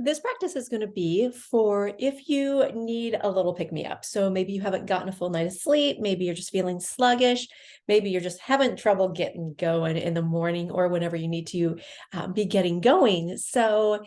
This practice is going to be for if you need a little pick me up. So maybe you haven't gotten a full night of sleep. Maybe you're just feeling sluggish. Maybe you're just having trouble getting going in the morning or whenever you need to be getting going. So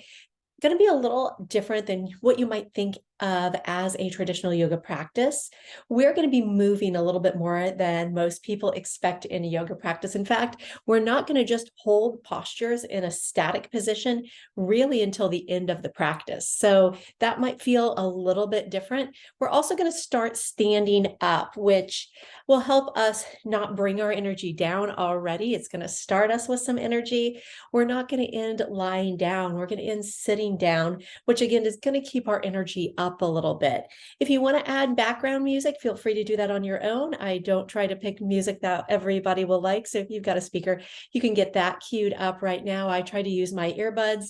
going to be a little different than what you might think of as a traditional yoga practice. We're going to be moving a little bit more than most people expect in a yoga practice. In fact, we're not going to just hold postures in a static position really until the end of the practice. So that might feel a little bit different. We're also going to start standing up, which will help us not bring our energy down already. It's going to start us with some energy. We're not going to end lying down. We're going to end sitting down, which again is going to keep our energy up a little bit. If you want to add background music, feel free to do that on your own. I don't try to pick music that everybody will like. So if you've got a speaker, you can get that queued up right now. I try to use my earbuds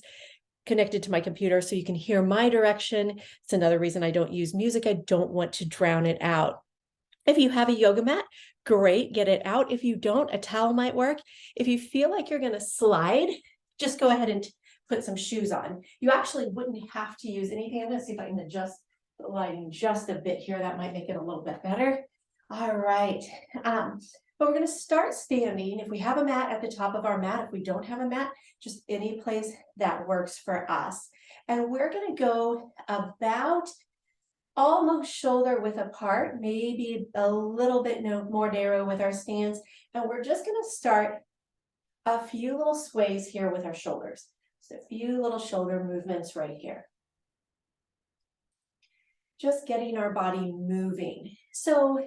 connected to my computer so you can hear my direction. It's another reason I don't use music. I don't want to drown it out. If you have a yoga mat, great, get it out. If you don't, a towel might work. If you feel like you're going to slide, just go ahead and put some shoes on. You actually wouldn't have to use anything. I'm going to see if I can adjust the lighting just a bit here. That might make it a little bit better. All right. But we're going to start standing. If we have a mat, at the top of our mat. If we don't have a mat, just any place that works for us. And we're going to go about almost shoulder width apart, maybe a little bit more narrow with our stance. And we're just going to start a few little sways here with our shoulders. So a few little shoulder movements right here. Just getting our body moving. So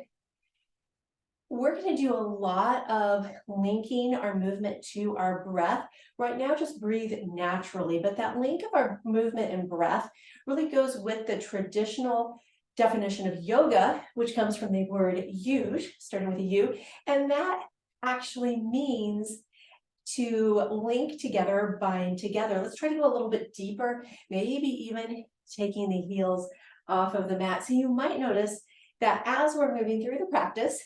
we're going to do a lot of linking our movement to our breath. Right now, just breathe naturally, but that link of our movement and breath really goes with the traditional definition of yoga, which comes from the word yuj, starting with a U, and that actually means to link together, bind together. Let's try to go a little bit deeper, maybe even taking the heels off of the mat. So you might notice that as we're moving through the practice,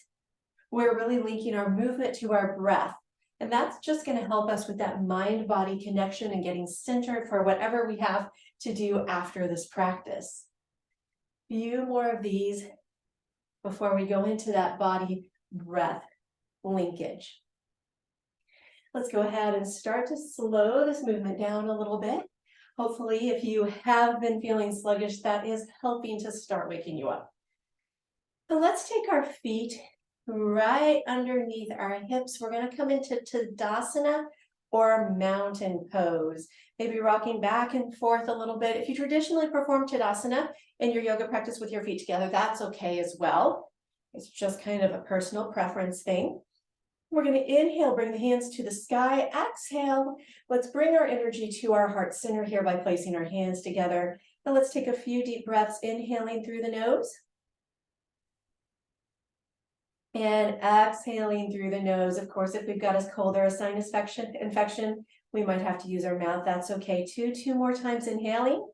we're really linking our movement to our breath. And that's just going to help us with that mind-body connection and getting centered for whatever we have to do after this practice. Few more of these before we go into that body-breath linkage. Let's go ahead and start to slow this movement down a little bit. Hopefully, if you have been feeling sluggish, that is helping to start waking you up. So let's take our feet right underneath our hips. We're going to come into Tadasana or mountain pose, maybe rocking back and forth a little bit. If you traditionally perform Tadasana in your yoga practice with your feet together, that's okay as well. It's just kind of a personal preference thing. We're going to inhale, bring the hands to the sky. Exhale, let's bring our energy to our heart center here by placing our hands together. Now let's take a few deep breaths, inhaling through the nose. And exhaling through the nose. Of course, if we've got a cold or a sinus infection, we might have to use our mouth. That's okay too. Two more times inhaling.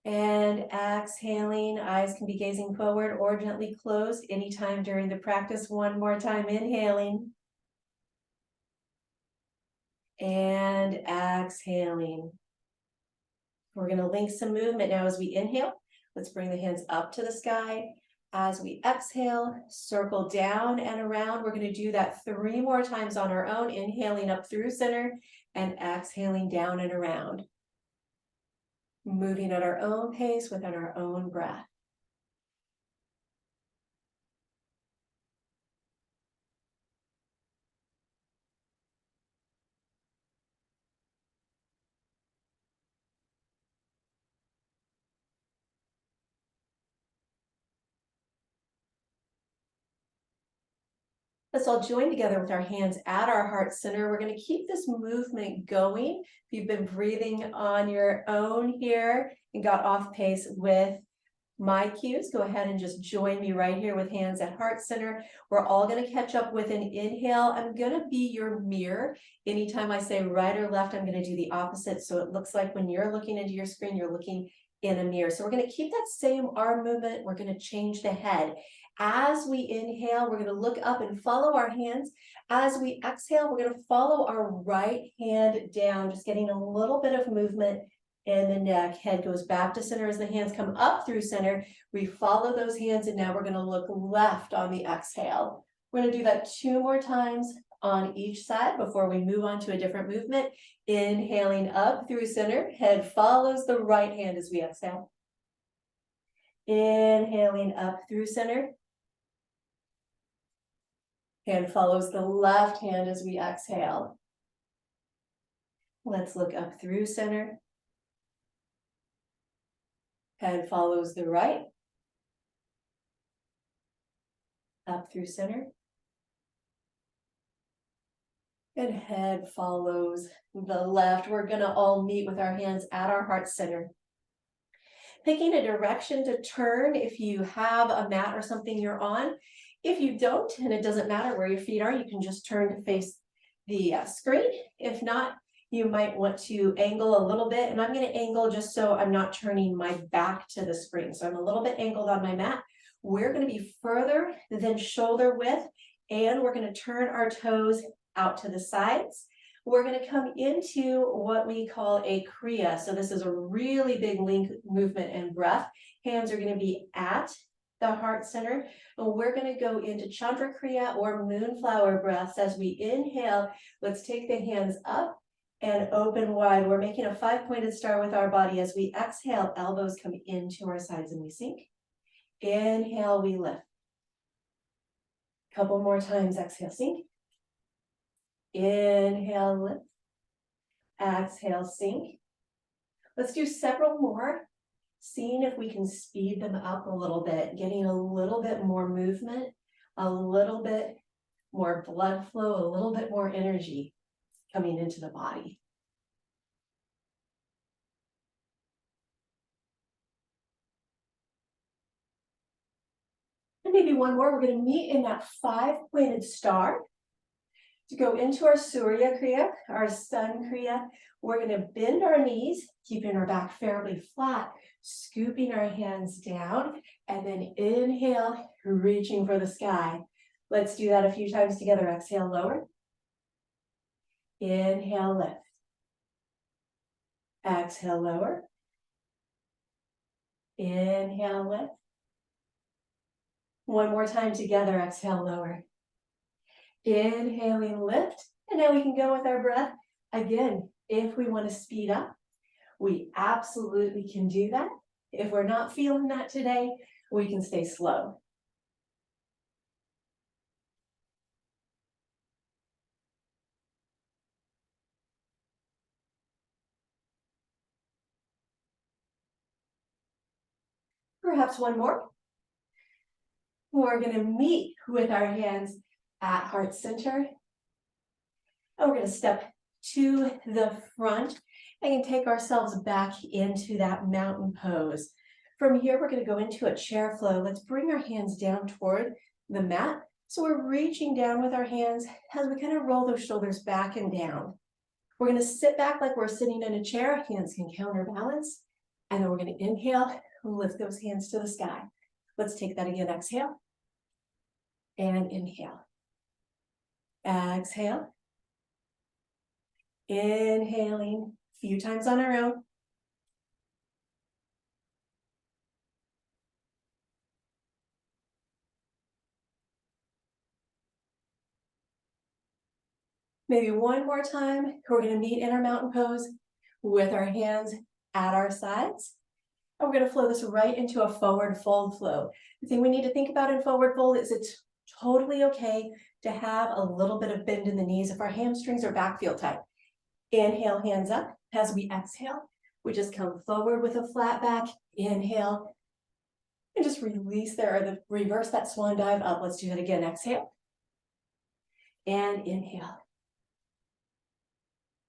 And exhaling. Eyes can be gazing forward or gently closed anytime during the practice. One more time inhaling. And exhaling. We're going to link some movement now as we inhale. Let's bring the hands up to the sky. As we exhale, circle down and around. We're going to do that 3 more times on our own, inhaling up through center and exhaling down and around. Moving at our own pace within our own breath. Let's all join together with our hands at our heart center. We're going to keep this movement going. If you've been breathing on your own here and got off pace with my cues, go ahead and just join me right here with hands at heart center. We're all going to catch up with an inhale. I'm going to be your mirror. Anytime I say right or left, I'm going to do the opposite. So it looks like when you're looking into your screen, you're looking in a mirror. So we're going to keep that same arm movement. We're going to change the head. As we inhale, we're going to look up and follow our hands. As we exhale, we're going to follow our right hand down, just getting a little bit of movement in the neck. Head goes back to center as the hands come up through center. We follow those hands, and now we're going to look left on the exhale. We're going to do that 2 more times on each side before we move on to a different movement. Inhaling up through center, head follows the right hand as we exhale. Inhaling up through center. Hand follows the left hand as we exhale. Let's look up through center. Head follows the right. Up through center. And head follows the left. We're going to all meet with our hands at our heart center. Picking a direction to turn if you have a mat or something you're on. If you don't, and it doesn't matter where your feet are, you can just turn to face the screen. If not, you might want to angle a little bit, and I'm going to angle just so I'm not turning my back to the screen. So I'm a little bit angled on my mat. We're going to be further than shoulder width, and we're going to turn our toes out to the sides. We're going to come into what we call a Kriya. So this is a really big link movement and breath. Hands are going to be at the heart center. And we're going to go into Chandra Kriya or moonflower breaths. As we inhale, let's take the hands up and open wide. We're making a 5-pointed star with our body. As we exhale, elbows come into our sides and we sink. Inhale, we lift. Couple more times, exhale, sink. Inhale, lift. Exhale, sink. Let's do several more, seeing if we can speed them up a little bit, getting a little bit more movement, a little bit more blood flow, a little bit more energy coming into the body. And maybe one more. We're going to meet in that 5-pointed star. To go into our Surya Kriya, our Sun Kriya, we're going to bend our knees, keeping our back fairly flat, scooping our hands down, and then inhale, reaching for the sky. Let's do that a few times together. Exhale, lower. Inhale, lift. Exhale, lower. Inhale, lift. One more time together. Exhale, lower. Inhaling, lift. And now we can go with our breath. Again, if we want to speed up, we absolutely can do that. If we're not feeling that today, we can stay slow. Perhaps one more. We're going to meet with our hands at heart center. And we're going to step to the front and take ourselves back into that mountain pose. From here, we're going to go into a chair flow. Let's bring our hands down toward the mat. So we're reaching down with our hands as we kind of roll those shoulders back and down. We're going to sit back like we're sitting in a chair. Hands can counterbalance. And then we're going to inhale, lift those hands to the sky. Let's take that again. Exhale. And inhale. Exhale. Inhaling a few times on our own. Maybe one more time. We're going to meet in our mountain pose with our hands at our sides. And we're going to flow this right into a forward fold flow. The thing we need to think about in forward fold is it's totally okay to have a little bit of bend in the knees if our hamstrings or back feel tight. Inhale, hands up. As we exhale, we just come forward with a flat back. Inhale. And just release there, or reverse that swan dive up. Let's do that again. Exhale. And inhale.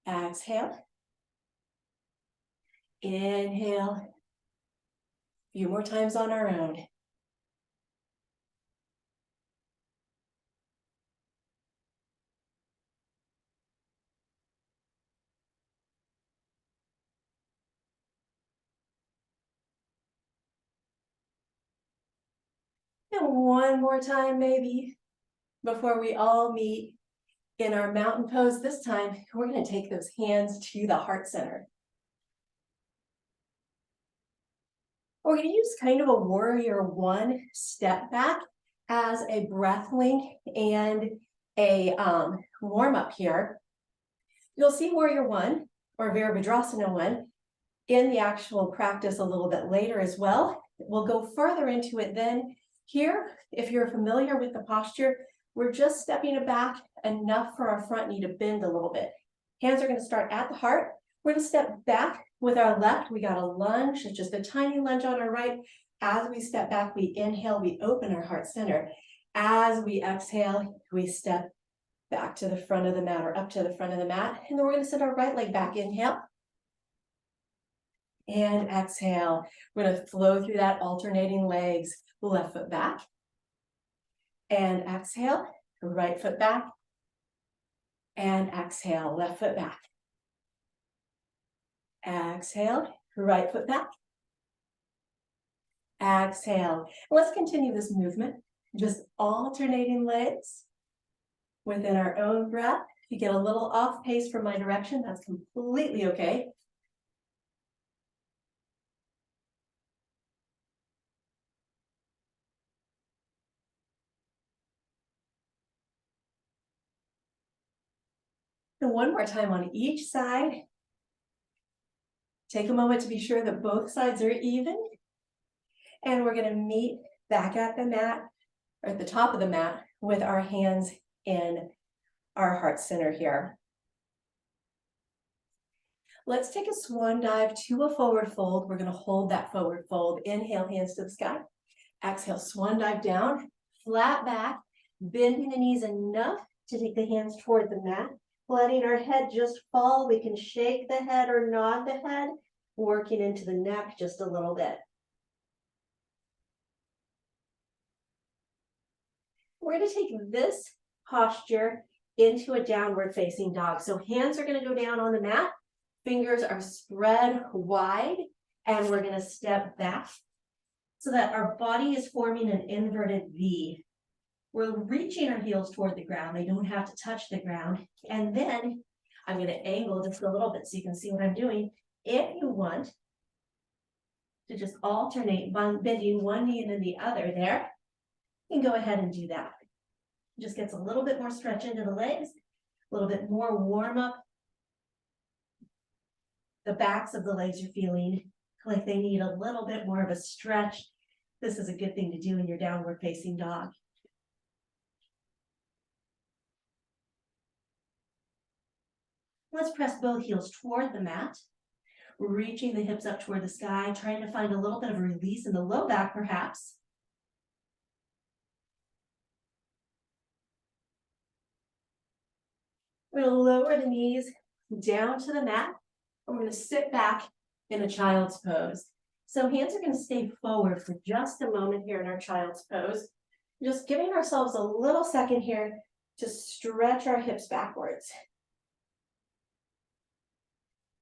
Exhale. Inhale. A few more times on our own. And one more time maybe before we all meet in our mountain pose. This time, we're going to take those hands to the heart center. We're going to use kind of a warrior one step back as a breath link and a warm up here. You'll see warrior one or Virabhadrasana one in the actual practice a little bit later as well. We'll go further into it then. Here, if you're familiar with the posture, we're just stepping it back enough for our front knee to bend a little bit. Hands are going to start at the heart. We're going to step back with our left. We got a lunge. It's just a tiny lunge on our right. As we step back, we inhale, we open our heart center. As we exhale, we step back to the front of the mat or up to the front of the mat. And then we're going to sit our right leg back. Inhale. And exhale. We're going to flow through that alternating legs. Left foot back. And exhale. Right foot back. And exhale. Left foot back. Exhale. Right foot back. Exhale. Let's continue this movement. Just alternating legs within our own breath. If you get a little off pace from my direction, that's completely okay. And one more time on each side. Take a moment to be sure that both sides are even. And we're going to meet back at the mat, or at the top of the mat, with our hands in our heart center here. Let's take a swan dive to a forward fold. We're going to hold that forward fold. Inhale, hands to the sky. Exhale, swan dive down, flat back, bending the knees enough to take the hands toward the mat. Letting our head just fall. We can shake the head or nod the head, working into the neck just a little bit. We're going to take this posture into a downward facing dog. So hands are going to go down on the mat. Fingers are spread wide, and we're going to step back so that our body is forming an inverted V. We're reaching our heels toward the ground. They don't have to touch the ground. And then I'm going to angle just a little bit so you can see what I'm doing. If you want to just alternate bending one knee and then the other there, you can go ahead and do that. It just gets a little bit more stretch into the legs, a little bit more warm up. The backs of the legs are feeling like they need a little bit more of a stretch. This is a good thing to do in your downward facing dog. Let's press both heels toward the mat, reaching the hips up toward the sky, trying to find a little bit of a release in the low back perhaps. We're going to lower the knees down to the mat, and we're going to sit back in a child's pose. So hands are going to stay forward for just a moment here in our child's pose. Just giving ourselves a little second here to stretch our hips backwards.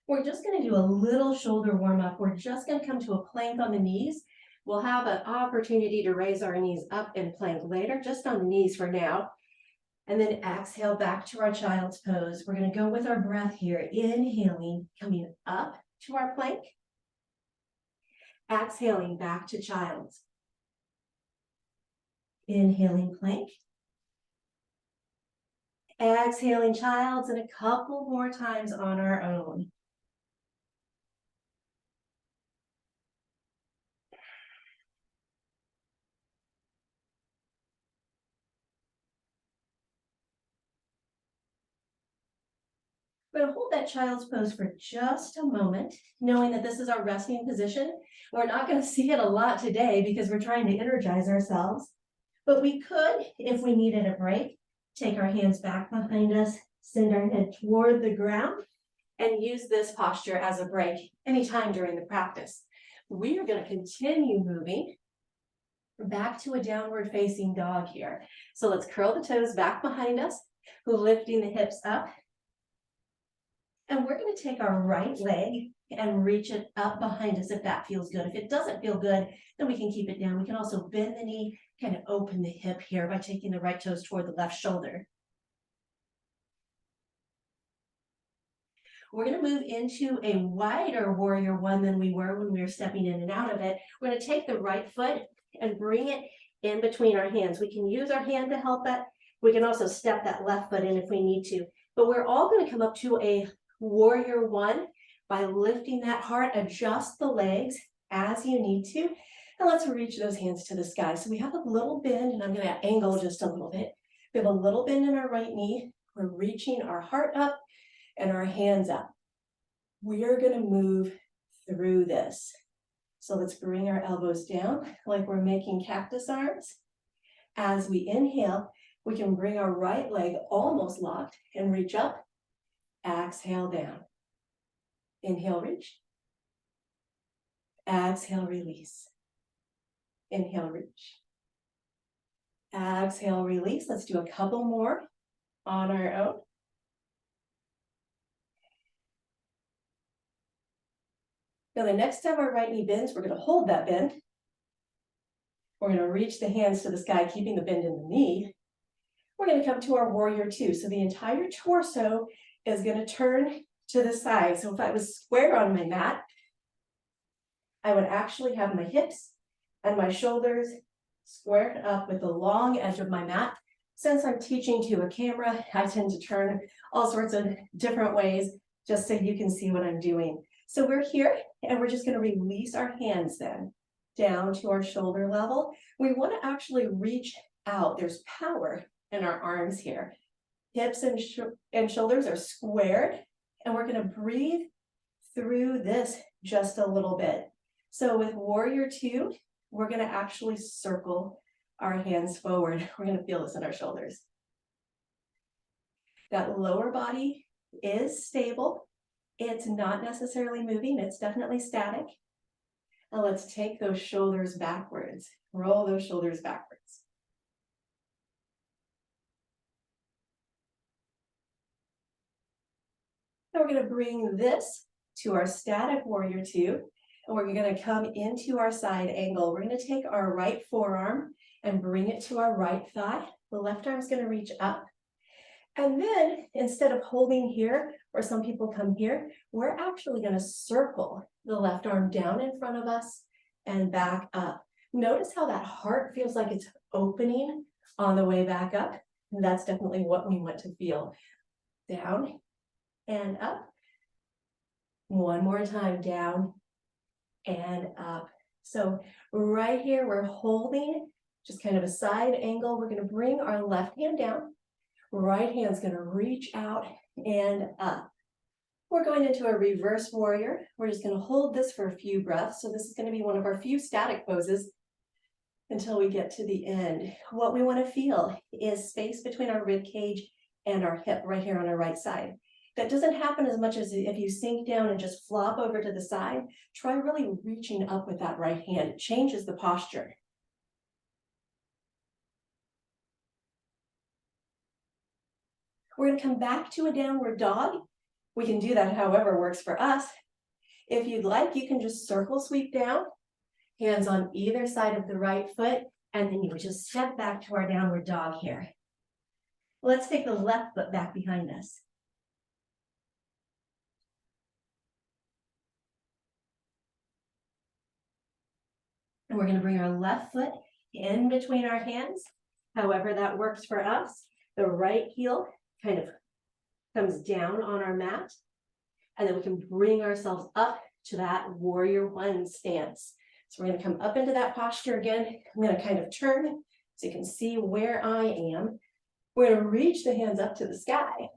We're just going to do a little shoulder warm up. We're just going to come to a plank on the knees. We'll have an opportunity to raise our knees up in plank later, just on the knees for now. And then exhale back to our child's pose. We're going to go with our breath here. Inhaling, coming up to our plank. Exhaling back to child's. Inhaling plank. Exhaling child's, and a couple more times on our own. We're going to hold that child's pose for just a moment, knowing that this is our resting position. We're not going to see it a lot today because we're trying to energize ourselves. But we could, if we needed a break, take our hands back behind us, send our head toward the ground, and use this posture as a break anytime during the practice. We are going to continue moving back to a downward facing dog here. So let's curl the toes back behind us, lifting the hips up. And we're going to take our right leg and reach it up behind us if that feels good. If it doesn't feel good, then we can keep it down. We can also bend the knee, kind of open the hip here by taking the right toes toward the left shoulder. We're going to move into a wider warrior one than we were when we were stepping in and out of it. We're going to take the right foot and bring it in between our hands. We can use our hand to help it. We can also step that left foot in if we need to. But we're all going to come up to a warrior one by lifting that heart. Adjust the legs as you need to. And let's reach those hands to the sky. So we have a little bend, and I'm going to angle just a little bit. We have a little bend in our right knee. We're reaching our heart up and our hands up. We are going to move through this. So let's bring our elbows down like we're making cactus arms. As we inhale, we can bring our right leg almost locked and reach up. Exhale down. Inhale, reach. Exhale, release. Inhale, reach. Exhale, release. Let's do a couple more on our own. Now the next time our right knee bends, we're going to hold that bend. We're going to reach the hands to the sky, keeping the bend in the knee. We're going to come to our warrior two. So the entire torso is going to turn to the side. So if I was square on my mat, I would actually have my hips and my shoulders squared up with the long edge of my mat. Since I'm teaching to a camera, I tend to turn all sorts of different ways just so you can see what I'm doing. So we're here and we're just going to release our hands then down to our shoulder level. We want to actually reach out. There's power in our arms here. Hips and shoulders are squared, and we're going to breathe through this just a little bit. So with warrior two, we're going to actually circle our hands forward. We're going to feel this in our shoulders. That lower body is stable. It's not necessarily moving. It's definitely static. Now let's take those shoulders backwards. Roll those shoulders backwards. Now we're going to bring this to our static warrior two, and we're going to come into our side angle. We're going to take our right forearm and bring it to our right thigh. The left arm is going to reach up. And then instead of holding here, or some people come here, we're actually going to circle the left arm down in front of us and back up. Notice how that heart feels like it's opening on the way back up. And that's definitely what we want to feel. Down and up. One more time, down and up. So right here, we're holding just kind of a side angle. We're going to bring our left hand down. Right hand's going to reach out and up. We're going into a reverse warrior. We're just going to hold this for a few breaths. So this is going to be one of our few static poses until we get to the end. What we want to feel is space between our rib cage and our hip right here on our right side. That doesn't happen as much as if you sink down and just flop over to the side. Try really reaching up with that right hand. It changes the posture. We're going to come back to a downward dog. We can do that however works for us. If you'd like, you can just circle sweep down, hands on either side of the right foot, and then you would just step back to our downward dog here. Let's take the left foot back behind us. And we're going to bring our left foot in between our hands, however that works for us. The right heel kind of comes down on our mat, and then we can bring ourselves up to that warrior one stance. So we're going to come up into that posture again. I'm going to kind of turn so you can see where I am. We're going to reach the hands up to the sky.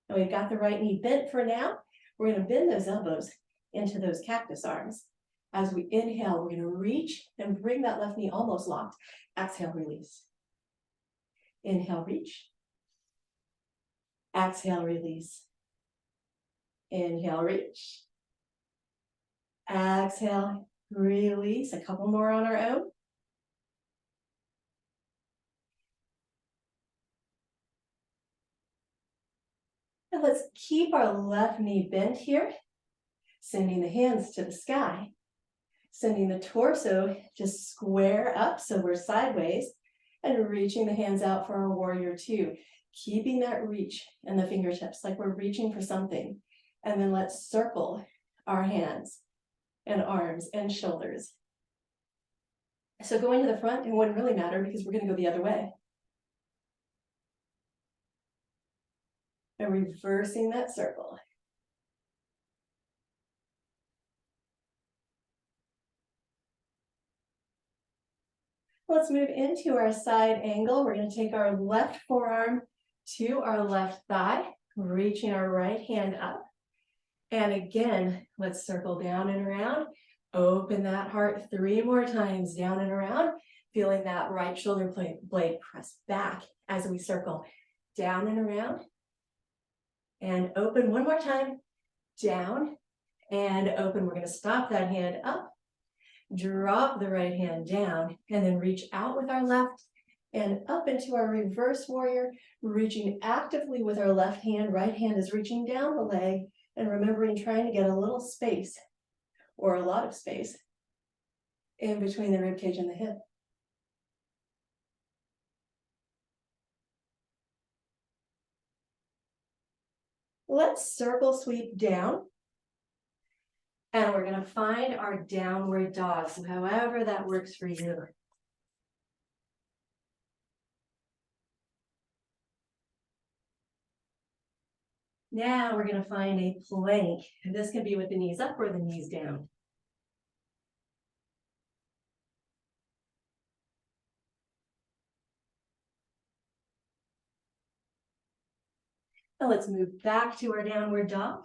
And we've got the right knee bent for now. We're going to bend those elbows into those cactus arms. As we inhale, we're going to reach and bring that left knee almost locked. Exhale, release. Inhale, reach. Exhale, release. Inhale, reach. Exhale, release. A couple more on our own. And let's keep our left knee bent here. Sending the hands to the sky. Sending the torso to square up so we're sideways, and reaching the hands out for our warrior two. Keeping that reach in the fingertips like we're reaching for something. And then let's circle our hands and arms and shoulders. So going to the front, it wouldn't really matter because we're going to go the other way. And reversing that circle. Let's move into our side angle. We're going to take our left forearm to our left thigh, reaching our right hand up. And again, let's circle down and around. Open that heart 3 more times, down and around, feeling that right shoulder blade press back as we circle down and around. And open 1 more time, down and open. We're going to stop that hand up. Drop the right hand down and then reach out with our left and up into our reverse warrior, reaching actively with our left hand. Right hand is reaching down the leg and remembering trying to get a little space or a lot of space in between the rib cage and the hip. Let's circle sweep down. And we're going to find our downward dog, so however that works for you. Now we're going to find a plank. And this can be with the knees up or the knees down. Now let's move back to our downward dog.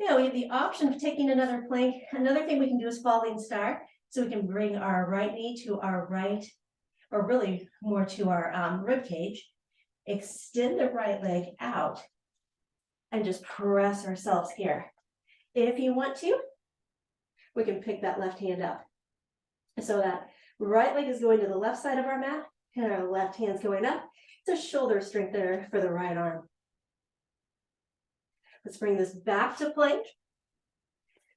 Now we have the option of taking another plank. Another thing we can do is falling star. So we can bring our right knee to our right, or really more to our rib cage. Extend the right leg out and just press ourselves here. If you want to, we can pick that left hand up. So that right leg is going to the left side of our mat and our left hand's going up. It's a shoulder strengthener for the right arm. Let's bring this back to plank.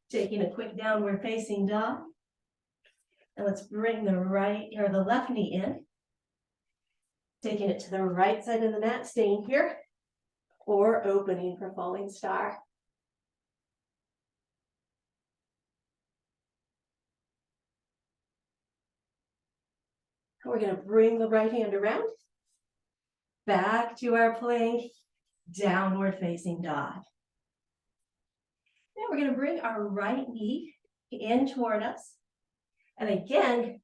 Taking a quick downward facing dog. And let's bring the right or the left knee in. Taking it to the right side of the mat, staying here, or opening for falling star. We're going to bring the right hand around, back to our plank, downward facing dog. Now we're going to bring our right knee in toward us. And again,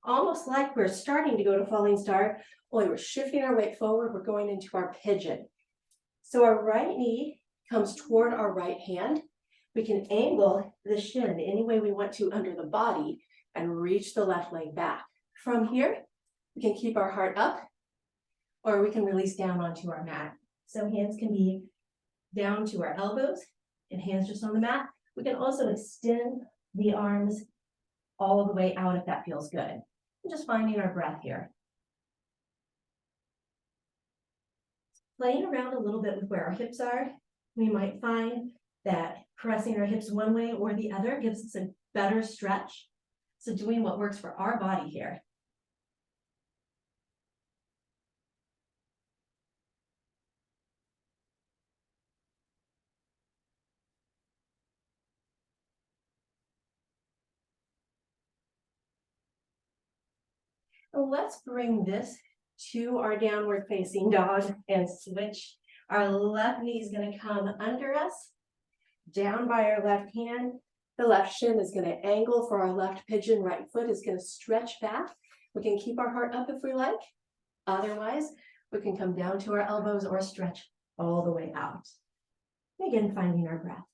almost like we're starting to go to falling star, only we're shifting our weight forward, we're going into our pigeon. So our right knee comes toward our right hand. We can angle the shin any way we want to under the body and reach the left leg back. From here, we can keep our heart up, or we can release down onto our mat. So hands can be down to our elbows and hands just on the mat. We can also extend the arms all the way out if that feels good. And just finding our breath here. Playing around a little bit with where our hips are, we might find that pressing our hips one way or the other gives us a better stretch. So doing what works for our body here. Let's bring this to our downward facing dog and switch. Our left knee is going to come under us, down by our left hand. The left shin is going to angle for our left pigeon. Right foot is going to stretch back. We can keep our heart up if we like. Otherwise, we can come down to our elbows or stretch all the way out. Again, finding our breath.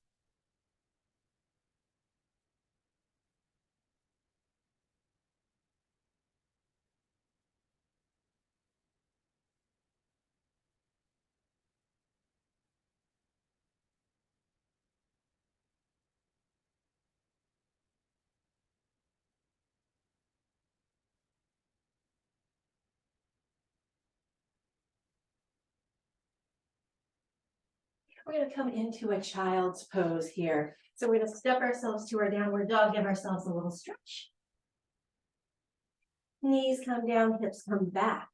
We're going to come into a child's pose here. So we're going to step ourselves to our downward dog, give ourselves a little stretch. Knees come down, hips come back.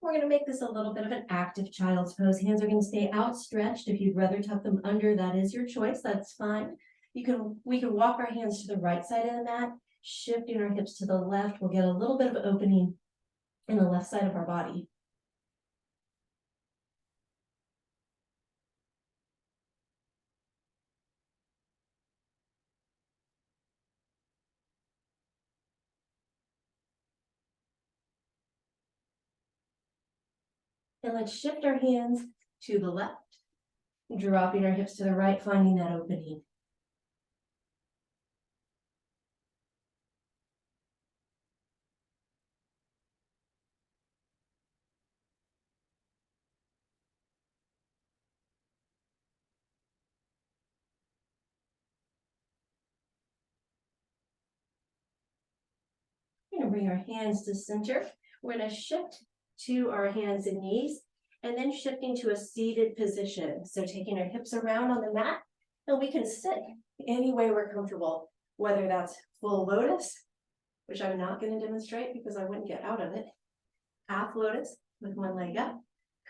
We're going to make this a little bit of an active child's pose. Hands are going to stay outstretched. If you'd rather tuck them under, that is your choice. That's fine. We can walk our hands to the right side of the mat, shifting our hips to the left. We'll get a little bit of opening in the left side of our body. And let's shift our hands to the left, dropping our hips to the right, finding that opening. We're going to bring our hands to center. We're going to shift to our hands and knees, and then shifting to a seated position. So taking our hips around on the mat, and we can sit any way we're comfortable, whether that's full lotus, which I'm not going to demonstrate because I wouldn't get out of it. Half lotus with one leg up,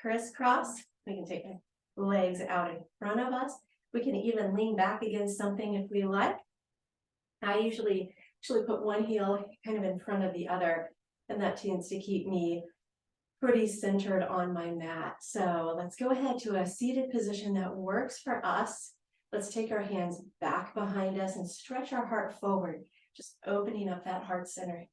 crisscross. We can take our legs out in front of us. We can even lean back against something if we like. I usually put one heel kind of in front of the other, and that tends to keep me pretty centered on my mat. So let's go ahead to a seated position that works for us. Let's take our hands back behind us and stretch our heart forward, just opening up that heart center.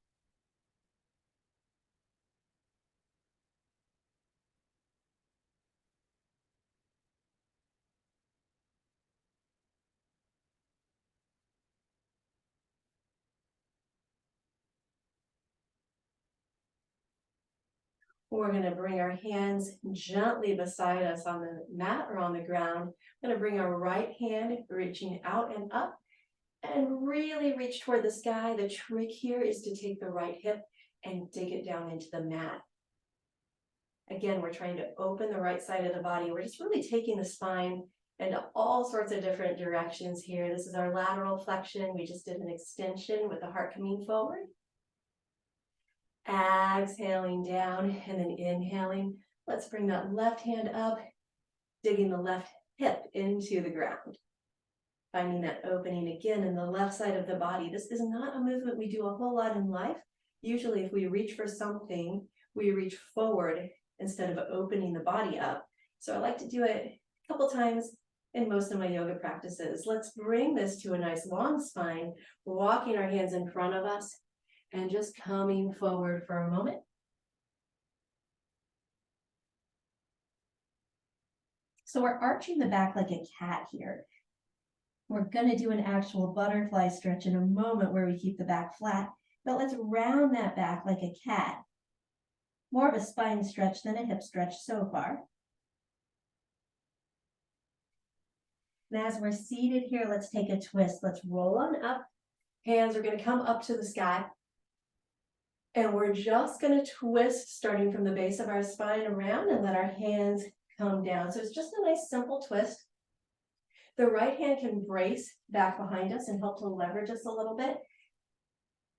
We're going to bring our hands gently beside us on the mat or on the ground. We're going to bring our right hand reaching out and up and really reach toward the sky. The trick here is to take the right hip and dig it down into the mat. Again, we're trying to open the right side of the body. We're just really taking the spine into all sorts of different directions here. This is our lateral flexion. We just did an extension with the heart coming forward. Exhaling down and then inhaling. Let's bring that left hand up, digging the left hip into the ground. Finding that opening again in the left side of the body. This is not a movement we do a whole lot in life. Usually if we reach for something, we reach forward instead of opening the body up. So I like to do it a couple times in most of my yoga practices. Let's bring this to a nice long spine, walking our hands in front of us, and just coming forward for a moment. So we're arching the back like a cat here. We're going to do an actual butterfly stretch in a moment where we keep the back flat, but let's round that back like a cat. More of a spine stretch than a hip stretch so far. And as we're seated here, let's take a twist. Let's roll on up. Hands are going to come up to the sky. And we're just going to twist starting from the base of our spine around and let our hands come down. So it's just a nice simple twist. The right hand can brace back behind us and help to leverage us a little bit.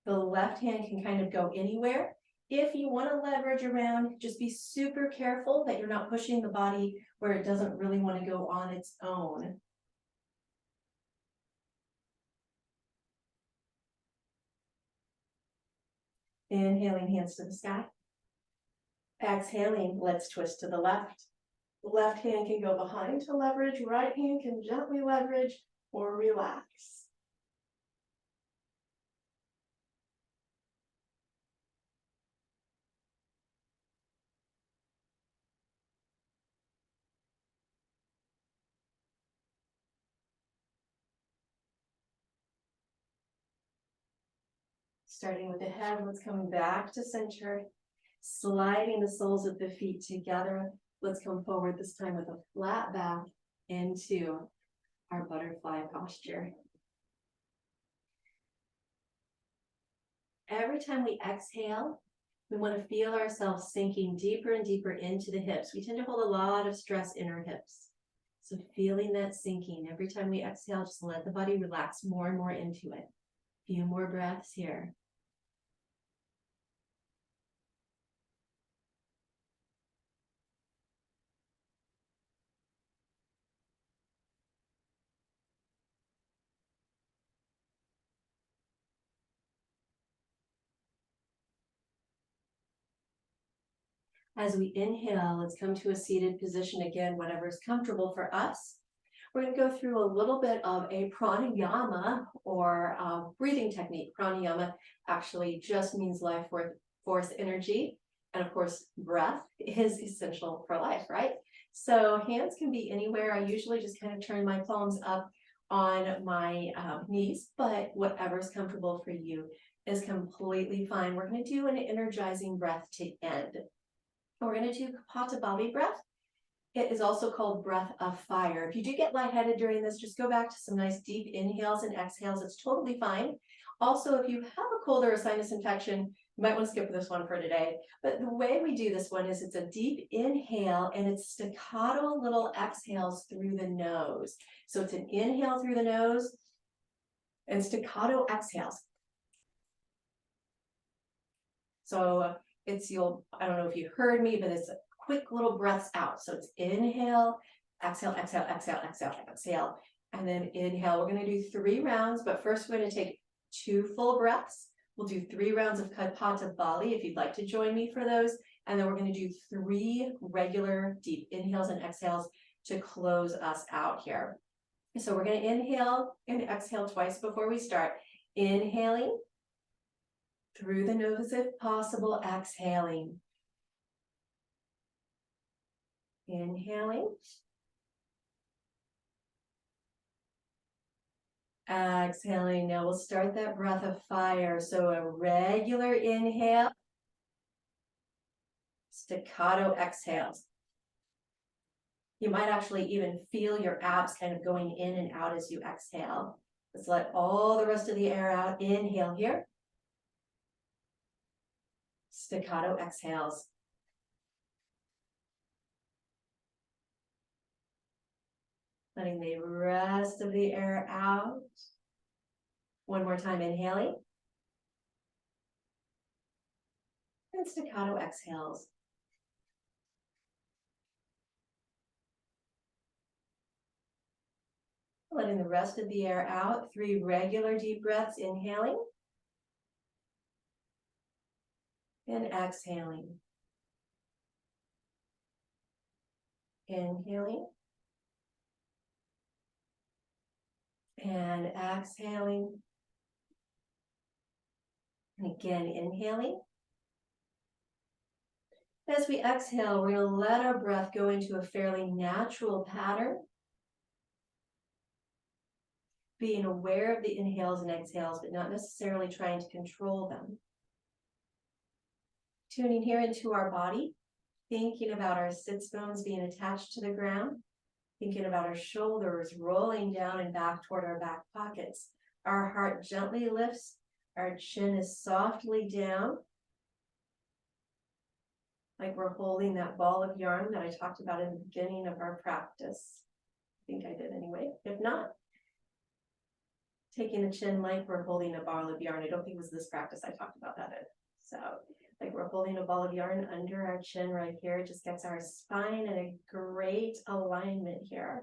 The left hand can kind of go anywhere. If you want to leverage around, just be super careful that you're not pushing the body where it doesn't really want to go on its own. Inhaling, hands to the sky. Exhaling, let's twist to the left. Left hand can go behind to leverage, right hand can gently leverage or relax. Starting with the head, let's come back to center, sliding the soles of the feet together. Let's come forward this time with a flat back into our butterfly posture. Every time we exhale, we want to feel ourselves sinking deeper and deeper into the hips. We tend to hold a lot of stress in our hips. So feeling that sinking. Every time we exhale, just let the body relax more and more into it. Few more breaths here. As we inhale, let's come to a seated position again, whatever is comfortable for us. We're going to go through a little bit of a pranayama or breathing technique. Pranayama actually just means life force energy. And of course, breath is essential for life, right? So hands can be anywhere. I usually just kind of turn my palms up on my knees, but whatever's comfortable for you is completely fine. We're going to do an energizing breath to end. We're going to do Kapalabhati breath. It is also called breath of fire. If you do get lightheaded during this, just go back to some nice deep inhales and exhales. It's totally fine. Also, if you have a cold or a sinus infection, you might want to skip this one for today. But the way we do this one is it's a deep inhale and it's staccato little exhales through the nose. So it's an inhale through the nose and staccato exhales. So I don't know if you heard me, but it's quick little breaths out. So it's inhale, exhale, exhale, exhale, exhale, exhale, and then inhale. We're going to do 3 rounds, but first we're going to take 2 full breaths. We'll do 3 rounds of Kapalabhati if you'd like to join me for those. And then we're going to do 3 regular deep inhales and exhales to close us out here. So we're going to inhale and exhale twice before we start. Inhaling through the nose if possible, exhaling. Inhaling. Exhaling. Now we'll start that breath of fire. So a regular inhale, staccato exhales. You might actually even feel your abs kind of going in and out as you exhale. Let's let all the rest of the air out. Inhale here. Staccato exhales. Letting the rest of the air out. One more time, inhaling. And staccato exhales. Letting the rest of the air out. 3 regular deep breaths, inhaling. And exhaling. Inhaling. And exhaling. And again, inhaling. As we exhale, we're going to let our breath go into a fairly natural pattern. Being aware of the inhales and exhales, but not necessarily trying to control them. Tuning here into our body, thinking about our sits bones being attached to the ground, thinking about our shoulders rolling down and back toward our back pockets. Our heart gently lifts, our chin is softly down, like we're holding that ball of yarn that I talked about in the beginning of our practice. I think I did anyway. If not, taking the chin like we're holding a ball of yarn. I don't think it was this practice I talked about that in. So like we're holding a ball of yarn under our chin right here. It just gets our spine in a great alignment here.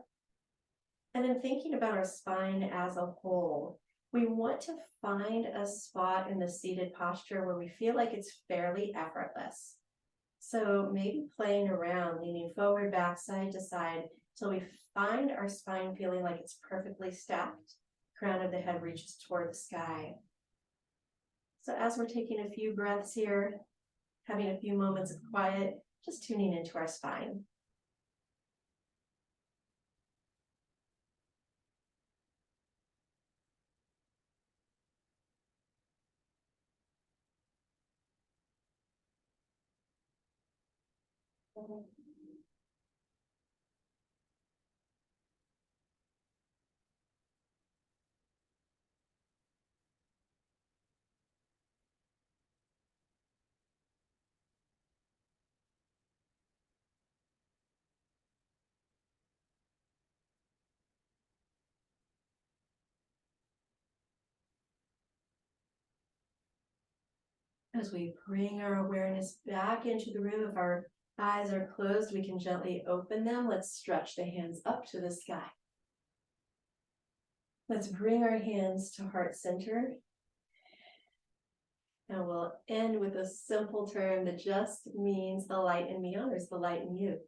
And then thinking about our spine as a whole, we want to find a spot in the seated posture where we feel like it's fairly effortless. So maybe playing around, leaning forward, back, side to side, till we find our spine feeling like it's perfectly stacked. Crown of the head reaches toward the sky. So as we're taking a few breaths here, having a few moments of quiet, just tuning into our spine. As we bring our awareness back into the room, if our eyes are closed, we can gently open them. Let's stretch the hands up to the sky. Let's bring our hands to heart center. And we'll end with a simple term that just means the light in me honors the light in you.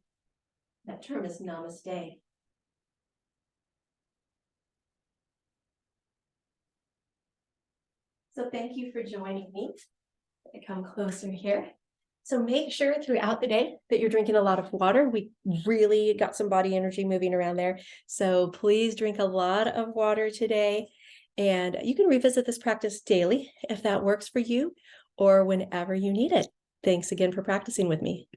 That term is Namaste. So thank you for joining me. I come closer here. So make sure throughout the day that you're drinking a lot of water. We really got some body energy moving around there. So please drink a lot of water today. And you can revisit this practice daily if that works for you or whenever you need it. Thanks again for practicing with me.